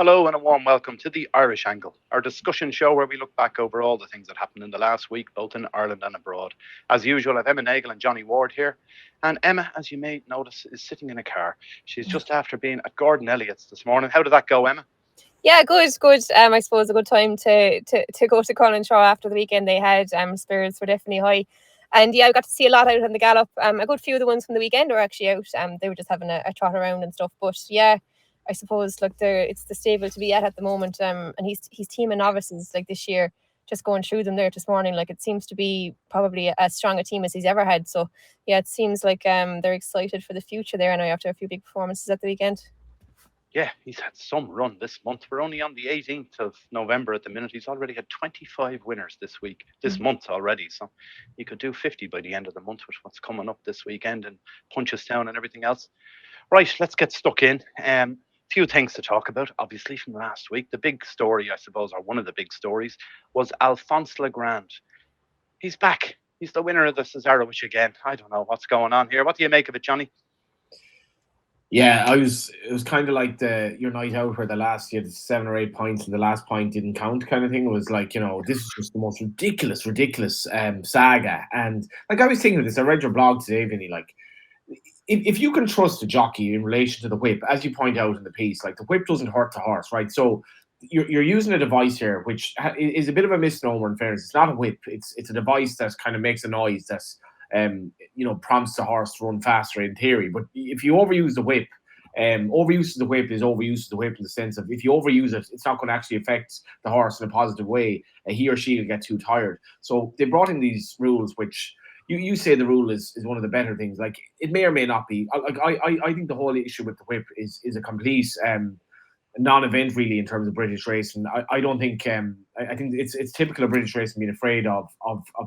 Hello and a warm welcome to the Irish Angle, our discussion show where we look back over all the things that happened in the last week, both in Ireland and abroad. As usual, I've Emma Nagle and Johnny Ward here. And Emma, as you may notice, is sitting in a car. She's just after being at Gordon Elliott's this morning. How did that go, Emma? Yeah, good. I suppose a good time to go to Collinshaw after the weekend they had. Spirits were definitely high. And yeah, I got to see a lot out on the gallop. A good few of the ones from the weekend were actually out. They were just having a trot around and stuff. But yeah, I suppose look, it's the stable to be at the moment. And he's team of novices like this year, just going through them there this morning. Like it seems to be probably as strong a team as he's ever had. So yeah, it seems like they're excited for the future there. And after a few big performances at the weekend. Yeah, he's had some run this month. We're only on the 18th of November at the minute. He's already had 25 winners this month already. So he could do 50 by the end of the month, which what's coming up this weekend, and Punchestown and everything else. Right, let's get stuck in. Few things to talk about, obviously, from last week. The big story, I suppose, or one of the big stories, was Alphonse Grande. He's back. He's the winner of the Cesarewitch again. I don't know what's going on here. What do you make of it, Johnny? Yeah, it was kind of like your night out where the last year, the 7 or 8 points and the last point didn't count kind of thing. It was like, this is just the most ridiculous saga. And like I was thinking of this, I read your blog today, Vinny, like if you can trust a jockey in relation to the whip, as you point out in the piece, like the whip doesn't hurt the horse, right? So you're using a device here, which is a bit of a misnomer in fairness. It's not a whip. It's a device that kind of makes a noise that's, prompts the horse to run faster in theory. But if you overuse the whip, overuse of the whip is overuse of the whip in the sense of if you overuse it, it's not going to actually affect the horse in a positive way. He or she will get too tired. So they brought in these rules, which you say the rule is one of the better things. Like it may or may not be. I think the whole issue with the whip is a complete non-event really in terms of British racing. I don't think I think it's typical of British racing being afraid of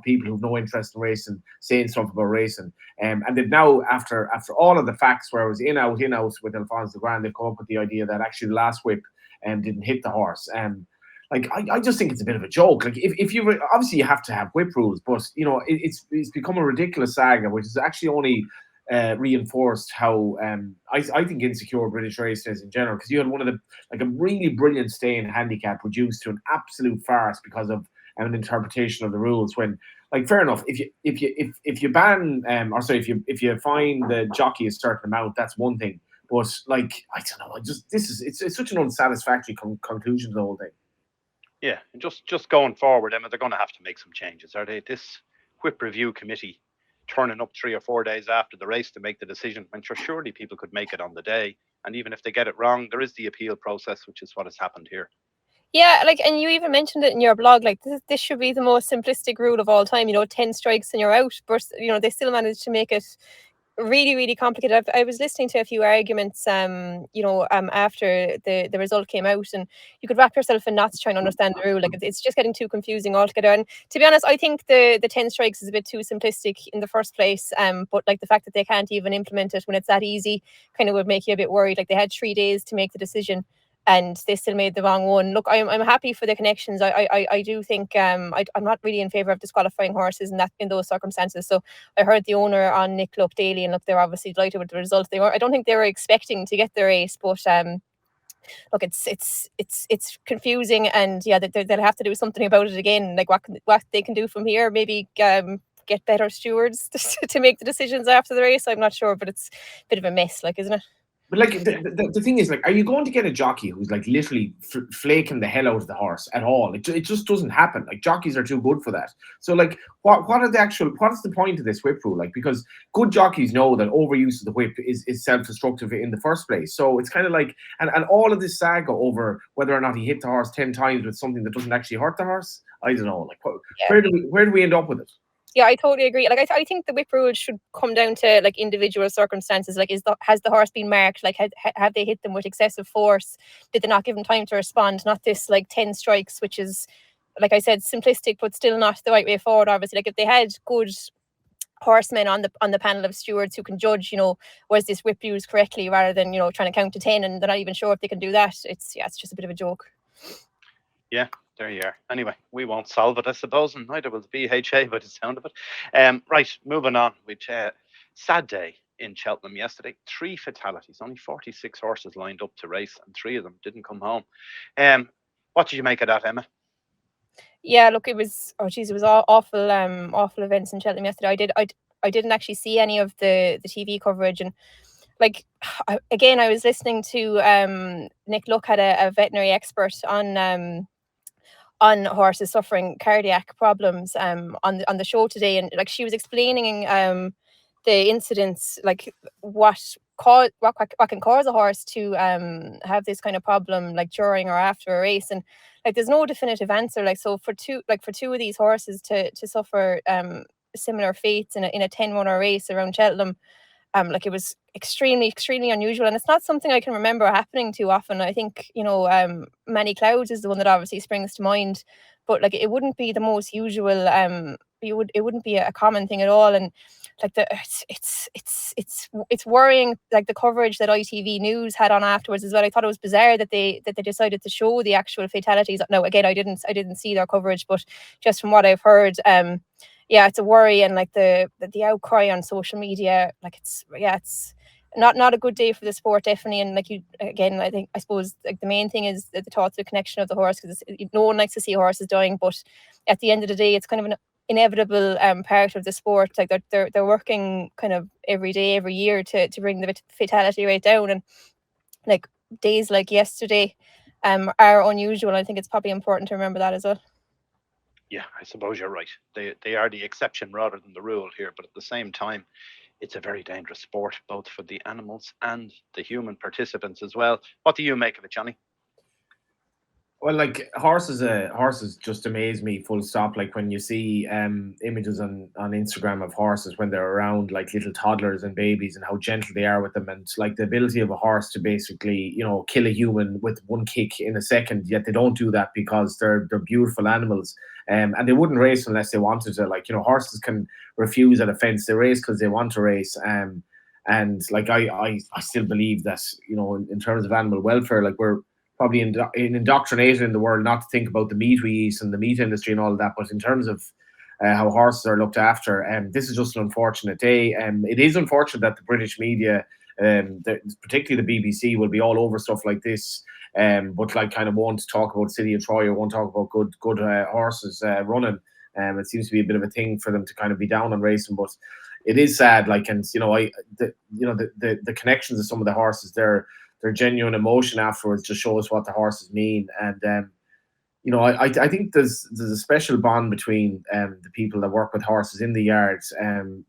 people who've no interest in racing saying stuff about racing. And they've now after all of the facts where it was in out with Alphonse Grande, they've come up with the idea that actually the last whip didn't hit the horse. Like I just think it's a bit of a joke. Like if you obviously you have to have whip rules, but it's become a ridiculous saga, which is actually only reinforced how I think insecure British racing is in general, because you had one of the a really brilliant staying handicap reduced to an absolute farce because of an interpretation of the rules. When fair enough, if you ban if you fine the jockey a certain amount, that's one thing. But I don't know, it's such an unsatisfactory conclusion to the whole thing. Yeah, and just going forward, Emma, they're going to have to make some changes, are they? This whip review committee turning up 3 or 4 days after the race to make the decision, when surely people could make it on the day. And even if they get it wrong, there is the appeal process, which is what has happened here. Yeah, and you even mentioned it in your blog, this should be the most simplistic rule of all time, 10 strikes and you're out. But, they still managed to make it really, really complicated. I was listening to a few arguments, after the result came out, and you could wrap yourself in knots trying to understand the rule. It's just getting too confusing altogether. And to be honest, I think the 10 strikes is a bit too simplistic in the first place. But the fact that they can't even implement it when it's that easy kind of would make you a bit worried. They had 3 days to make the decision, and they still made the wrong one. Look, I'm happy for the connections. I do think I'm not really in favour of disqualifying horses in those circumstances. So I heard the owner on Nagle Daily, and look, they're obviously delighted with the result. I don't think they were expecting to get the race, but look, it's confusing, and yeah, they'll have to do something about it again. What they can do from here, maybe get better stewards to make the decisions after the race. I'm not sure, but it's a bit of a mess, isn't it? But the thing is, are you going to get a jockey who's literally flaking the hell out of the horse at all? It just doesn't happen. Jockeys are too good for that. So what is the point of this whip rule? Because good jockeys know that overuse of the whip is self-destructive in the first place. So it's kind of and all of this saga over whether or not he hit the horse 10 times with something that doesn't actually hurt the horse. I don't know. Where do we end up with it? Yeah, I totally agree. I think the whip rule should come down to individual circumstances. Has the horse been marked? Have they hit them with excessive force? Did they not give them time to respond? Not this 10 strikes, which is, like I said, simplistic, but still not the right way forward. Obviously, if they had good horsemen on the panel of stewards who can judge, was this whip used correctly, rather than trying to count to 10 and they're not even sure if they can do that. It's just a bit of a joke. Yeah, there you are. Anyway, we won't solve it, I suppose, and neither will the BHA by the sound of it. Right, moving on. Sad day in Cheltenham yesterday. 3 fatalities, only 46 horses lined up to race, and 3 of them didn't come home. What did you make of that, Emma? Yeah, look, it was it was awful, awful events in Cheltenham yesterday. I didn't actually see any of the TV coverage, and like again, I was listening to Nick Luck had a veterinary expert on horses suffering cardiac problems on the show today, and like she was explaining the incidents, like what can cause a horse to have this kind of problem, like during or after a race. And like there's no definitive answer, like so for two of these horses to suffer similar fates in a 10-runner race around Cheltenham, like it was extremely unusual, and it's not something I can remember happening too often. I think Many Clouds is the one that obviously springs to mind, but like it wouldn't be the most usual. It wouldn't be a common thing at all. And like it's worrying, like the coverage that ITV News had on afterwards as well. I thought it was bizarre that they decided to show the actual fatalities. No, again, I didn't see their coverage, but just from what I've heard, yeah, it's a worry. And like the outcry on social media, like it's not a good day for the sport, definitely. And like I suppose like the main thing is the thought of the connection of the horse, because no one likes to see horses dying, but at the end of the day, it's kind of an inevitable part of the sport. Like they're working kind of every day, every year to bring the fatality rate down, and like days like yesterday are unusual. I think it's probably important to remember that as well. Yeah, I suppose you're right. They are the exception rather than the rule here, but at the same time, it's a very dangerous sport, both for the animals and the human participants as well. What do you make of it, Johnny? Well, like horses just amaze me, full stop. Like when you see images on Instagram of horses when they're around like little toddlers and babies, and how gentle they are with them, and like the ability of a horse to basically, kill a human with one kick in a second. Yet they don't do that because they're beautiful animals, and they wouldn't race unless they wanted to. Like, horses can refuse at a fence; they race because they want to race. And like I still believe that, in terms of animal welfare, like we're probably indoctrinated in the world not to think about the meat we eat and the meat industry and all of that. But in terms of how horses are looked after, this is just an unfortunate day. It is unfortunate that the British media, particularly the BBC, will be all over stuff like this, but like kind of won't talk about City of Troy, or won't talk about good horses running. It seems to be a bit of a thing for them to kind of be down on racing, but it is sad. Like, and the connections of some of the horses, their genuine emotion afterwards just shows what the horses mean. And I think there's a special bond between the people that work with horses in the yards,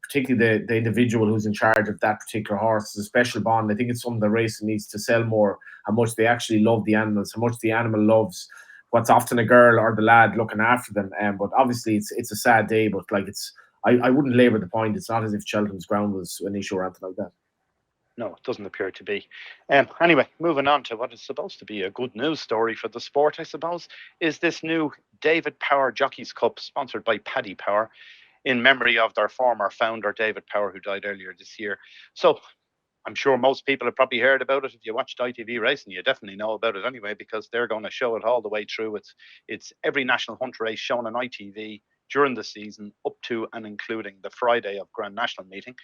particularly the individual who's in charge of that particular horse. There's a special bond. I think it's something the racing needs to sell more, how much they actually love the animals, how much the animal loves what's often a girl or the lad looking after them. But obviously it's a sad day, but like I wouldn't labour the point. It's not as if Cheltenham's ground was an issue or anything like that. No, it doesn't appear to be. Anyway, moving on to what is supposed to be a good news story for the sport, I suppose, is this new David Power Jockeys Cup, sponsored by Paddy Power, in memory of their former founder, David Power, who died earlier this year. So I'm sure most people have probably heard about it. If you watched ITV Racing, you definitely know about it anyway, because they're going to show it all the way through. It's every national hunt race shown on ITV during the season, up to and including the Friday of Grand National meeting.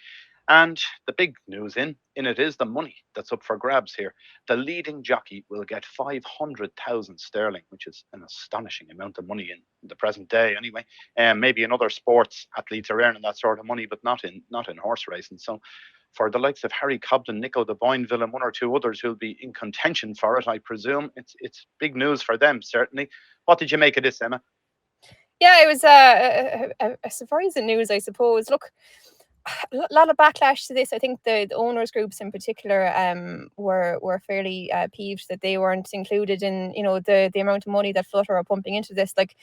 And the big news in it is the money that's up for grabs here. The leading jockey will get 500,000 sterling, which is an astonishing amount of money in the present day anyway. Maybe in other sports, athletes are earning that sort of money, but not in horse racing. So for the likes of Harry Cobden, Nico de Boinville, and one or two others who'll be in contention for it, I presume, it's big news for them, certainly. What did you make of this, Emma? Yeah, it was a surprising news, I suppose. Look, a lot of backlash to this. I think the owners groups in particular were fairly peeved that they weren't included in the amount of money that Flutter are pumping into this. Like,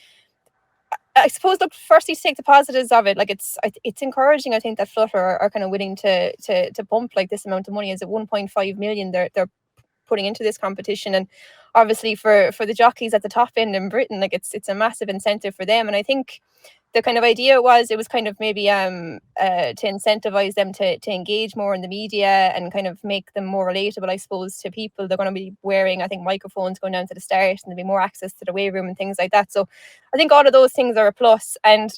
I suppose, look, firstly, to take the positives of it, like it's encouraging. I think that Flutter are kind of willing to pump like this amount of money. Is it 1.5 million they're putting into this competition? And obviously for the jockeys at the top end in Britain, like it's a massive incentive for them. And I think the kind of idea it was kind of maybe to incentivize them to engage more in the media and kind of make them more relatable, I suppose, to people. They're going to be wearing, I think, microphones going down to the start, and there'll be more access to the weigh room and things like that. So I think all of those things are a plus. And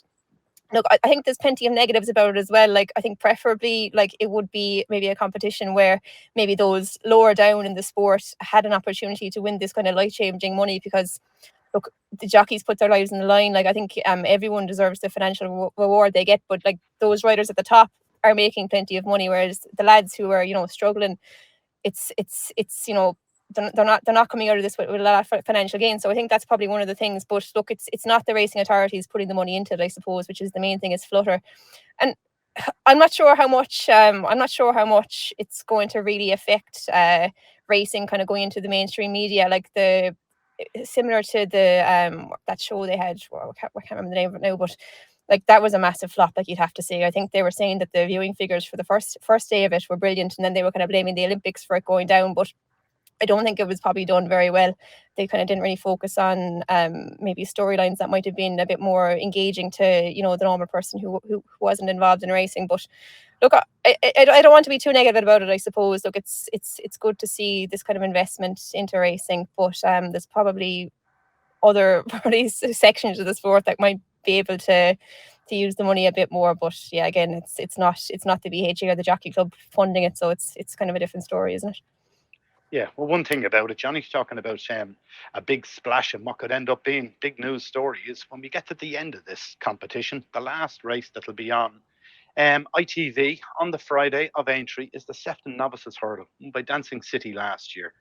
look, I think there's plenty of negatives about it as well. Like, I think preferably, like, it would be maybe a competition where maybe those lower down in the sport had an opportunity to win this kind of life-changing money, because look, the jockeys put their lives on the line. Like, I think everyone deserves the financial reward they get, but like those riders at the top are making plenty of money, whereas the lads who are, you know, struggling, it's you know, they're not coming out of this with a lot of financial gain. So I think that's probably one of the things. But look, it's not the racing authorities putting the money into it, I suppose, which is the main thing, is Flutter. And I'm not sure how much it's going to really affect racing kind of going into the mainstream media, like the similar to the that show they had. Well, I can't remember the name of it now, but like that was a massive flop, like you'd have to say. I think they were saying that the viewing figures for the first day of it were brilliant, and then they were kind of blaming the Olympics for it going down. But I don't think it was probably done very well. They kind of didn't really focus on maybe storylines that might have been a bit more engaging to, you know, the normal person who wasn't involved in racing. But look, I don't want to be too negative about it, I suppose. Look, it's good to see this kind of investment into racing, but there's probably other sections of the sport that might be able to use the money a bit more. But yeah, again, it's not the BHA or the Jockey Club funding it, so it's kind of a different story, isn't it? Yeah, well, one thing about it, Johnny's talking about a big splash and what could end up being big news story is when we get to the end of this competition, the last race that'll be on ITV on the Friday of Aintree is the Sefton Novices Hurdle by Dancing City last year.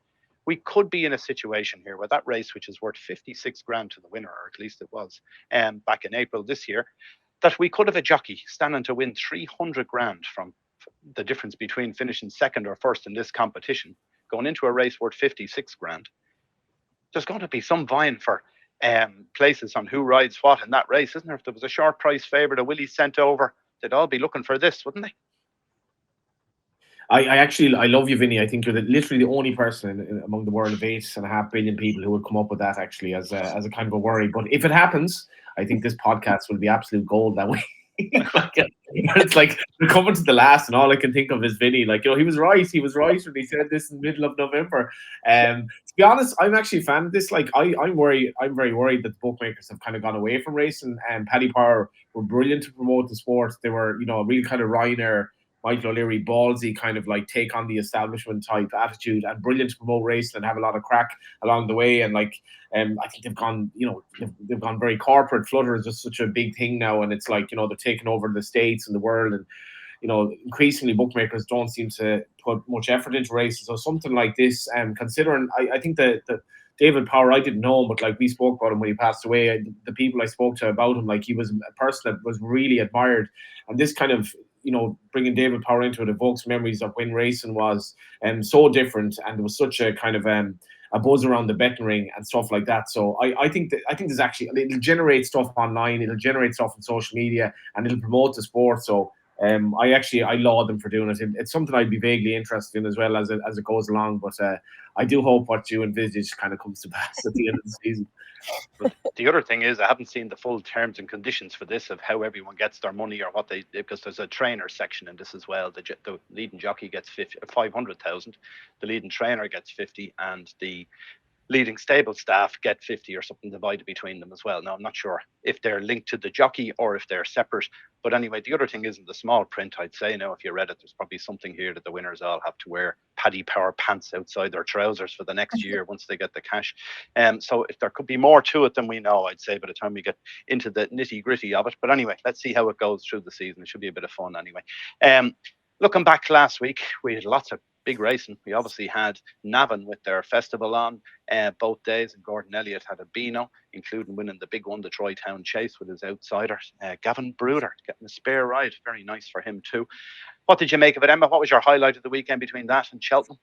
We could be in a situation here where that race, which is worth 56 grand to the winner, or at least it was back in April this year, that we could have a jockey standing to win 300 grand from the difference between finishing second or first in this competition, going into a race worth 56 grand. There's going to be some vying for places on who rides what in that race, isn't there? If there was a short price favourite, a Willie sent over, they'd all be looking for this, wouldn't they? I love you, Vinny. I think you're literally the only person among the world of 8.5 billion people who would come up with that, actually, as a kind of a worry. But if it happens, I think this podcast will be absolute gold that way. It's like we're coming to the last, and all I can think of is Vinny. Like, you know, he was right when he said this in the middle of November. To be honest, I'm actually a fan of this. Like, I'm very worried that the bookmakers have kind of gone away from racing. And Paddy Power were brilliant to promote the sport. They were, you know, really kind of Ryanair, Michael O'Leary, ballsy kind of like take on the establishment type attitude, and brilliant to promote racing and have a lot of crack along the way. And like, I think they've gone, you know, they've gone very corporate. Flutter is just such a big thing now, and it's like, you know, they're taking over the States and the world, and you know, increasingly bookmakers don't seem to put much effort into races. So something like this, considering, I think that David Power, I didn't know him, but like we spoke about him when he passed away. The people I spoke to about him, like he was a person that was really admired, and this kind of, you know, bringing David Power into it evokes memories of when racing was so different, and there was such a kind of a buzz around the betting ring and stuff like that. So I think there's actually, it'll generate stuff online, it'll generate stuff on social media, and it'll promote the sport. So I laud them for doing it. It's something I'd be vaguely interested in as well as it goes along. But I do hope what you envisage kind of comes to pass at the end of the season. But the other thing is, I haven't seen the full terms and conditions for this, of how everyone gets their money, or what they, because there's a trainer section in this as well. The leading jockey gets 500,000, the leading trainer gets 50, and the leading stable staff get 50 or something, divided between them as well. Now, I'm not sure if they're linked to the jockey or if they're separate. But anyway, the other thing is in the small print, I'd say. Now, if you read it, there's probably something here that the winners all have to wear Paddy Power pants outside their trousers for the next year once they get the cash. So if there could be more to it than we know, I'd say, by the time we get into the nitty gritty of it. But anyway, let's see how it goes through the season. It should be a bit of fun anyway. Looking back last week, we had lots of big racing. We obviously had Navan with their festival on both days, and Gordon Elliott had a Beano, including winning the big one, the Troy Town Chase, with his outsiders. Gavin Bruder getting a spare ride, very nice for him too. What did you make of it, Emma? What was your highlight of the weekend between that and Cheltenham?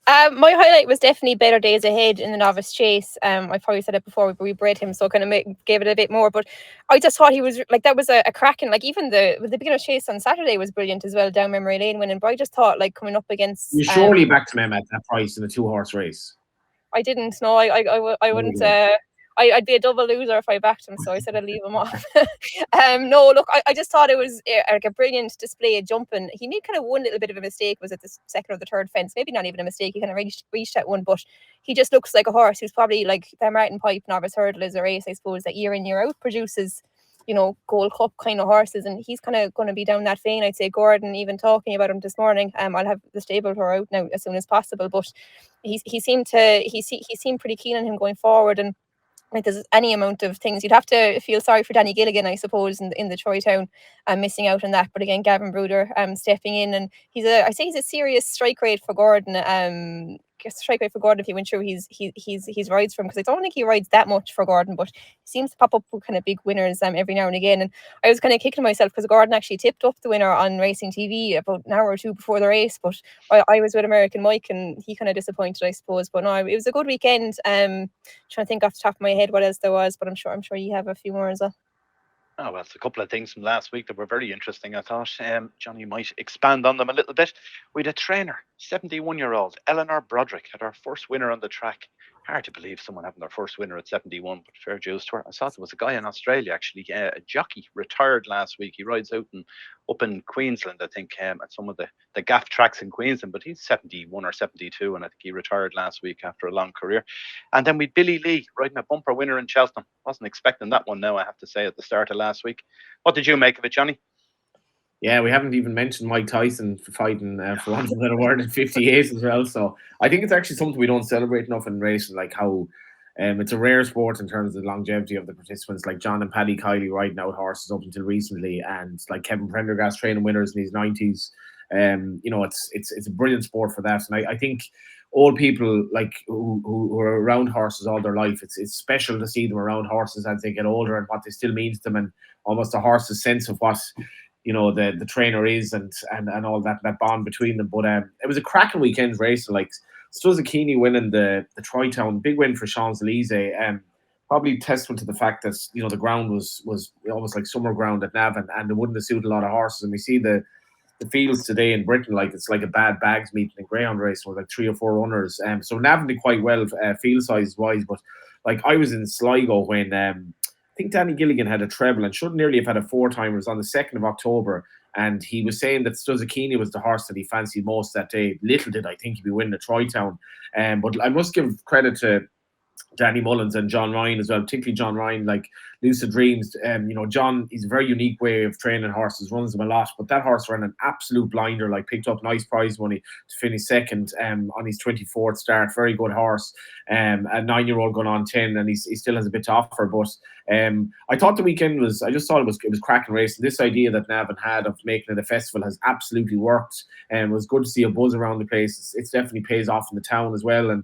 My highlight was definitely Better Days Ahead in the Novice Chase. I probably said it before, we bred him, so kind of gave it a bit more. But I just thought he was like, that was a cracking, like even the beginner chase on Saturday was brilliant as well, down memory lane winning. But I just thought, like, coming up against, you surely backed him at that price in a 2-horse race. I didn't. No, I wouldn't. I'd be a double loser if I backed him, so I said I'd leave him off. No, look, I just thought it was like a brilliant display of jumping. He made kind of one little bit of a mistake, was at the second or the third fence, maybe not even a mistake, he kind of reached that one, but he just looks like a horse who's probably like the Martin Pipe Novice Hurdle is a race, I suppose, that year in, year out produces, Gold Cup kind of horses, and he's kind of going to be down that vein. I'd say Gordon, even talking about him this morning, I'll have the stable tour out now as soon as possible, but he seemed pretty keen on him going forward. And like, there's any amount of things, you'd have to feel sorry for Danny Gilligan, I suppose, in the Troy Town, missing out on that. But again, Gavin Bruder stepping in, and he's a serious strike rate for Gordon. Strike rate for Gordon if he went through he's rides from, because I don't think he rides that much for Gordon, but he seems to pop up with kind of big winners every now and again. And I was kind of kicking myself because Gordon actually tipped up the winner on Racing TV about an hour or two before the race, but I was with American Mike and he kind of disappointed, I suppose. But no, it was a good weekend. Trying to think off the top of my head what else there was, but I'm sure you have a few more as well. Oh, well, it's a couple of things from last week that were very interesting, I thought. Johnny might expand on them a little bit. We had a trainer, 71-year-old Eleanor Broderick, had our first winner on the track. Hard to believe someone having their first winner at 71, but fair dues to her. I saw there was a guy in Australia, actually, a jockey, retired last week. He rides out up in Queensland, I think, at some of the gaff tracks in Queensland, but he's 71 or 72, and I think he retired last week after a long career. And then we Billy Lee riding a bumper winner in Cheltenham. Wasn't expecting that one now, I have to say, at the start of last week. What did you make of it, Johnny? Yeah, we haven't even mentioned Mike Tyson fighting, for want of a better word, in 58 as well. So I think it's actually something we don't celebrate enough in racing, like how it's a rare sport in terms of the longevity of the participants, like John and Paddy Kiley riding out horses up until recently, and like Kevin Prendergast training winners in his 90s. It's a brilliant sport for that. And I think old people like who are around horses all their life, it's special to see them around horses as they get older and what they still mean to them, and almost a horse's sense of what the trainer is and all that bond between them. But it was a cracking weekend's race. Like Cesarewitch winning the Troy Town, big win for Champs-Élysées. Probably testament to the fact that the ground was almost like summer ground at Navan, and it wouldn't have suited a lot of horses. And we see the fields today in Britain, like it's like a bad bags meeting in greyhound race with like 3 or 4 runners. So Navan did quite well field size wise, but like I was in Sligo when I think Danny Gilligan had a treble and should nearly have had a 4-timer on the 2nd of October. And he was saying that Cesarewitch was the horse that he fancied most that day. Little did I think he'd be winning the Troy Town. But I must give credit to Danny Mullins and John Ryan as well, particularly John Ryan, like Lucid Dreams. John, he's a very unique way of training horses, runs them a lot, but that horse ran an absolute blinder, like picked up nice prize money to finish second on his 24th start. Very good horse. A 9-year-old going on 10, and he still has a bit to offer. But I thought the weekend I just thought it was cracking racing. This idea that Navan had of making it a festival has absolutely worked, and it was good to see a buzz around the place. It definitely pays off in the town as well. And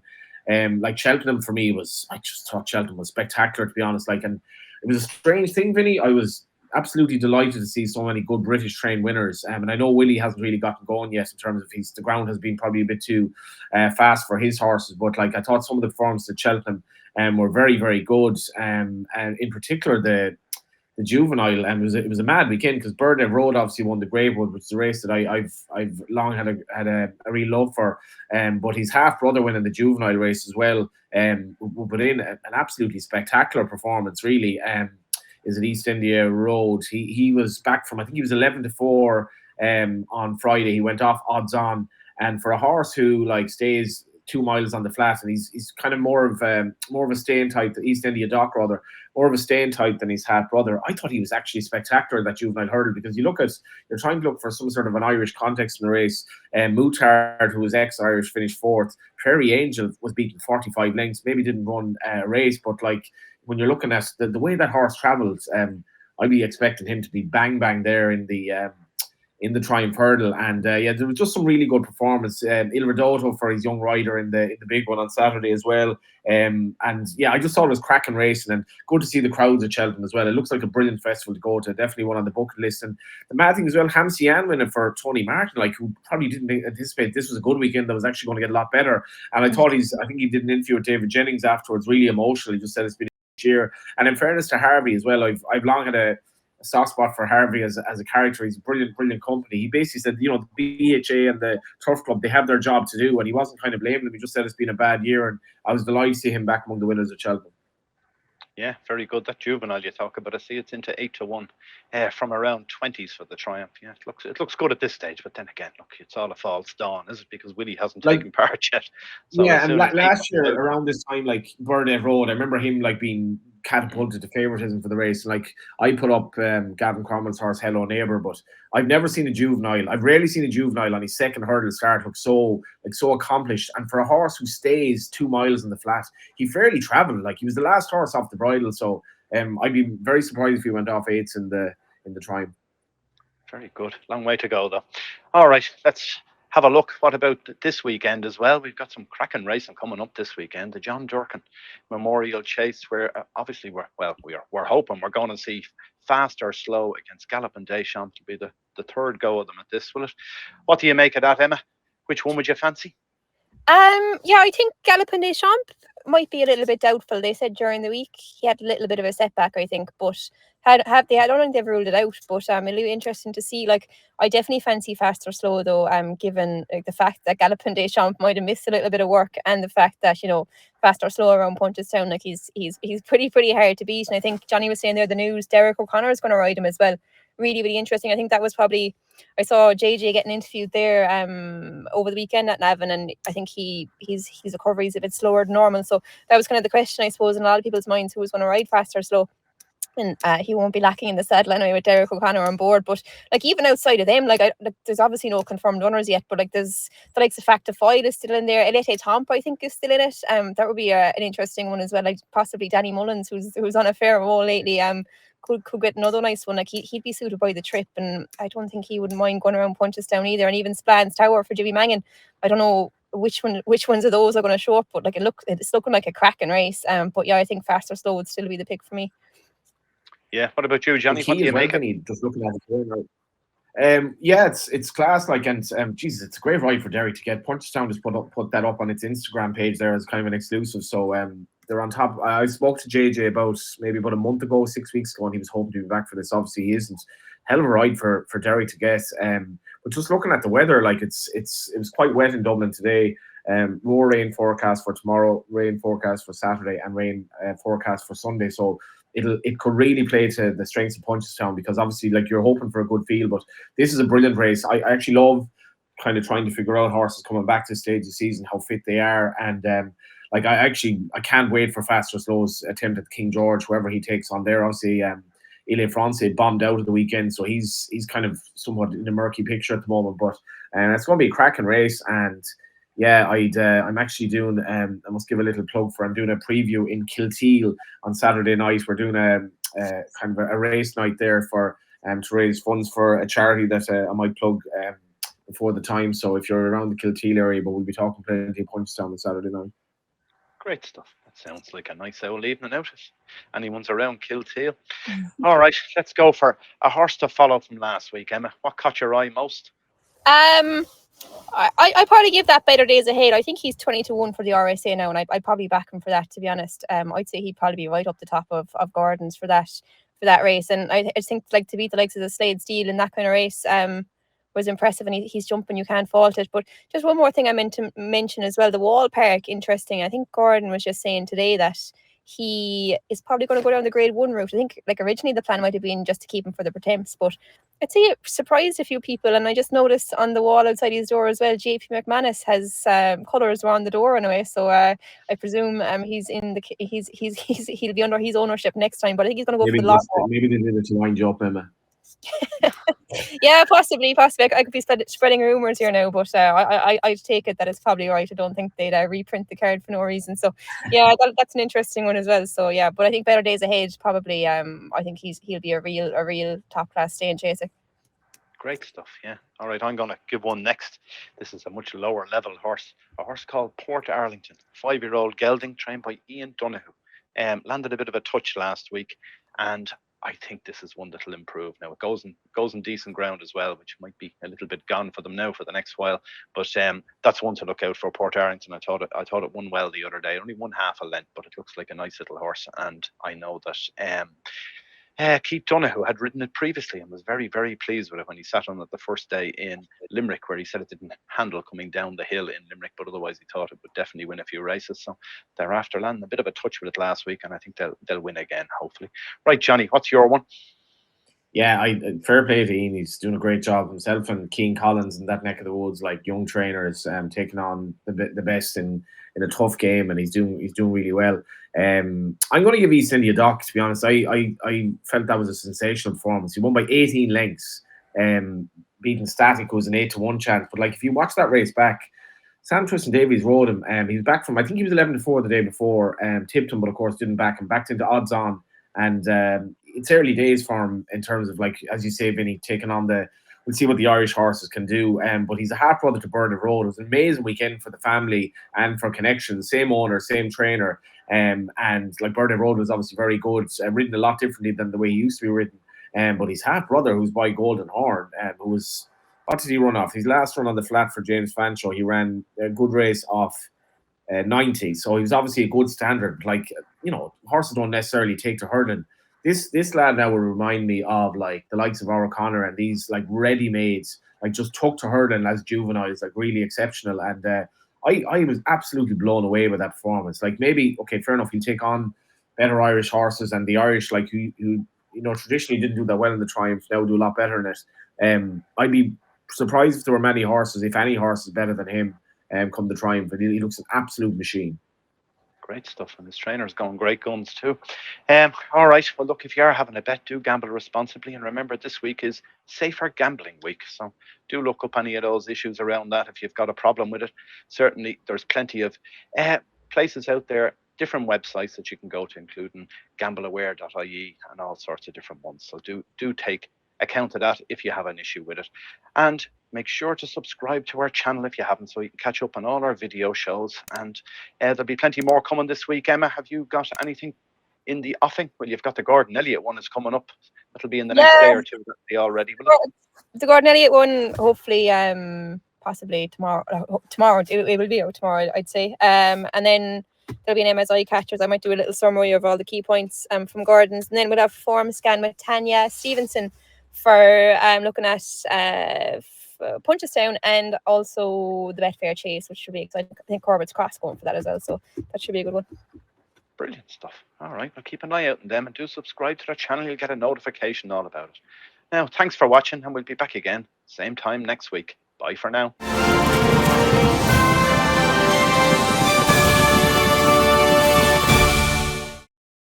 like Cheltenham for me I just thought Cheltenham was spectacular, to be honest. And it was a strange thing, Vinny. I was absolutely delighted to see so many good British trained winners. And I know Willie hasn't really gotten going yet in terms of the ground has been probably a bit too fast for his horses. But like I thought some of the performances at Cheltenham were very, very good. And in particular the juvenile, and it was a mad weekend because Bird Road obviously won the Gravewood, which is a race that I've long had a real love for. But his half brother winning the juvenile race as well. But in an absolutely spectacular performance, really. Is at East India Road. He was back from, I think he was 11-4 on Friday. He went off odds on, and for a horse who like stays 2 miles on the flat, and he's kind of more of a staying type, the East India Dock rather, more of a staying type than his half brother. I thought he was actually spectacular, that juvenile hurdle, because you're trying to look for some sort of an Irish context in the race. Moutard, who was ex-Irish, finished 4th. Prairie Angel was beaten 45 lengths, maybe didn't run a race, but like when you're looking at the way that horse travels, I'd be expecting him to be bang there in the Triumph Hurdle. And there was just some really good performance. Il Ridotto for his young rider in the big one on Saturday as well. I just thought it was cracking racing, and good to see the crowds at Cheltenham as well. It looks like a brilliant festival to go to. Definitely one on the bucket list. And the mad thing as well, Hamsian winning for Tony Martin, like who probably didn't anticipate this was a good weekend that was actually going to get a lot better. And I think he did an interview with David Jennings afterwards, really emotional. He just said it's been a year. And in fairness to Harvey as well, I've long had a soft spot for Harvey as a character. He's a brilliant company. He basically said, the BHA and the Turf Club, they have their job to do, and he wasn't kind of blaming them. He just said it's been a bad year, and I was delighted to see him back among the winners at Cheltenham. Yeah, very good. That juvenile you talk about, I see it's into 8-1 from around 20s for the Triumph. Yeah, it looks good at this stage, but then again, look, it's all a false dawn, is it? Because Willie hasn't taken part yet. So yeah, and last year around this time, like Bird Road, I remember him like being catapulted to favouritism for the race. Like, I put up Gavin Cromwell's horse Hello Neighbour, but I've never seen a juvenile. I've rarely seen a juvenile on his second hurdle start look so accomplished. And for a horse who stays 2 miles in the flat, he fairly travelled. Like, he was the last horse off the bridle, so I'd be very surprised if he went off eighths in the Triumph. Very good. Long way to go, though. All right, let's have a look. What about this weekend as well? We've got some cracking racing coming up this weekend. The John Durkin Memorial Chase, where obviously we're hoping we're going to see Fast or Slow against Gallopin Des Champs to be the third go of them at this, will it? What do you make of that, Emma? Which one would you fancy? Yeah, I think Gallopin Des Champs might be a little bit doubtful. They said during the week he had a little bit of a setback, I think, but I don't think they've ruled it out. But it'll be interesting to see. Like, I definitely fancy Fast or Slow though. Given the fact that Gallopin Des Champs might have missed a little bit of work, and the fact that Fast or Slow around Punchestown, like he's pretty hard to beat. And I think Johnny was saying there the news Derek O'Connor is going to ride him as well. Really, really interesting. I think that was probably, I saw JJ getting interviewed there over the weekend at Navan, and I think he's a cover. He's a bit slower than normal. So that was kind of the question, I suppose, in a lot of people's minds, who was going to ride Fast or Slow. And he won't be lacking in the saddle anyway with Derek O'Connor on board. But like, even outside of them, there's obviously no confirmed runners yet. But like, there's the likes of Facta Foyle is still in there. Elete Tomp, I think, is still in it. That would be an interesting one as well. Like, possibly Danny Mullins, who's on a fair roll lately. Could get another nice one. Like, he'd be suited by the trip, and I don't think he wouldn't mind going around Punchestown either. And even Splan's Tower for Jimmy Mangan. I don't know which ones of those are going to show up, but like, it's looking like a cracking race. But yeah, I think Fast or Slow would still be the pick for me. Yeah. What about you, Johnny? What do you make of it? Just looking at it, yeah, it's class. Like, and Jesus, it's a great ride for Derry to get. Punchestown just put that up on its Instagram page there as kind of an exclusive. So they're on top. I spoke to JJ about a month ago, 6 weeks ago, and he was hoping to be back for this. Obviously, he isn't. Hell of a ride for Derry to get. But just looking at the weather, like, it was quite wet in Dublin today. More rain forecast for tomorrow, rain forecast for Saturday, and rain forecast for Sunday. So it could really play to the strengths of Punchestown, because obviously, like, you're hoping for a good field. But this is a brilliant race. I actually love kind of trying to figure out horses coming back to the stage of the season, how fit they are. And like, I can't wait for Fast or Slow's attempt at King George, whoever he takes on there. Obviously, Alphonse bombed out of the weekend, so he's kind of somewhat in a murky picture at the moment. But it's going to be a cracking race. And yeah, I'm actually doing, I must give a little plug for, I'm doing a preview in Kilteal on Saturday night. We're doing a kind of a race night there for to raise funds for a charity that I might plug before the time. So if you're around the Kilteal area, but we'll be talking plenty of Punchestown on Saturday night. Great stuff. That sounds like a nice old evening out. If anyone's around Kilteal. All right, let's go for a horse to follow from last week. Emma, what caught your eye most? I probably give that Better Days Ahead. I think he's 20-1 for the RSA now, and I'd probably back him for that, to be honest. I'd say he'd probably be right up the top of Gordon's for that race. And I think, like, to beat the likes of the Slade Steel in that kind of race was impressive, and he's jumping, you can't fault it. But just one more thing I meant to mention as well, the Wall Park, interesting. I think Gordon was just saying today that he is probably going to go down the grade 1 route. I think, like, originally the plan might have been just to keep him for the pretemps, but I'd say it surprised a few people. And I just noticed on the wall outside his door as well, JP McManus has colours around the door anyway. So I presume he'll be under his ownership next time. But I think he's going to go for the long haul. Maybe they did it to wind you up, Emma. Yeah, possibly. I could be spreading rumours here now, but I'd take it that it's probably right. I don't think they'd reprint the card for no reason. So yeah, that's an interesting one as well. So yeah, but I think Better Days Ahead probably. I think he'll be a real top class staying chaser. Great stuff. Yeah. All right, I'm going to give one next. This is a much lower level horse. A horse called Port Arlington, 5-year-old gelding trained by Ian Donoghue. Landed a bit of a touch last week, and I think this is one that'll improve. Now it goes in decent ground as well, which might be a little bit gone for them now for the next while. But that's one to look out for. Port Arlington. I thought it won well the other day. Only won half a length, but it looks like a nice little horse. And I know that Keith Donoghue had ridden it previously and was very, very pleased with it when he sat on it the first day in Limerick, where he said it didn't handle coming down the hill in Limerick, but otherwise he thought it would definitely win a few races. So they're after landing a bit of a touch with it last week, and I think they'll win again, hopefully. Right, Johnny, what's your one? Yeah, fair play to Ian. He's doing a great job himself, and Keane Collins in that neck of the woods, like young trainers, taking on the best in a tough game, and he's doing really well. I'm going to give East India Dock. To be honest, I felt that was a sensational performance. He won by 18 lengths, beating Static, who was an 8-1 chance. But like if you watch that race back, Sam Tristan Davies rode him. He was back from, I think he was 11-4 the day before. Tipped him, but of course didn't back him. Backed into odds on, and it's early days for him in terms of, like, as you say, Vinny, taking on the. We'll see what the Irish horses can do. But he's a half brother to Bernard Road. It was an amazing weekend for the family and for connections. Same owner, same trainer. And like Bernard Road was obviously very good, ridden a lot differently than the way he used to be ridden. But his half brother, who's by Golden Horn, who was, what did he run off? His last run on the flat for James Fanshawe, he ran a good race off 90. So he was obviously a good standard. Like, horses don't necessarily take to hurdling. This lad now will remind me of like the likes of O'Connor and these like ready-mades, like just took to hurdling as juveniles, like really exceptional. And I was absolutely blown away by that performance. Like, maybe, okay, fair enough, he'll take on better Irish horses, and the Irish, like, who traditionally didn't do that well in the Triumph, now do a lot better in it. I'd be surprised if there were many horses, if any horses better than him, come the Triumph. But he looks an absolute machine. Great stuff, and his trainer's going great guns too. All right, well, look, if you are having a bet, do gamble responsibly, and remember, this week is Safer Gambling Week, so do look up any of those issues around that if you've got a problem with it. Certainly, there's plenty of places out there, different websites that you can go to, including gambleaware.ie and all sorts of different ones. So do take account of that if you have an issue with it. And make sure to subscribe to our channel if you haven't, so you can catch up on all our video shows. And there'll be plenty more coming this week. Emma, have you got anything in the offing? Well, you've got the Gordon Elliott one is coming up. That'll be in the next day or two. That'll be all ready. The Gordon Elliott one, hopefully, possibly tomorrow. Tomorrow it will be out tomorrow, I'd say. And then there'll be an MSI catchers. I might do a little summary of all the key points from Gordon's, and then we'll have form scan with Tanya Stevenson for looking at Punchestown, and also the Betfair Chase, which should be exciting. I think Corbett's Cross going for that as well, so that should be a good one. Brilliant stuff. All right, well, keep an eye out on them, and do subscribe to the channel. You'll get a notification all about it. Now, thanks for watching, and we'll be back again same time next week. Bye for now.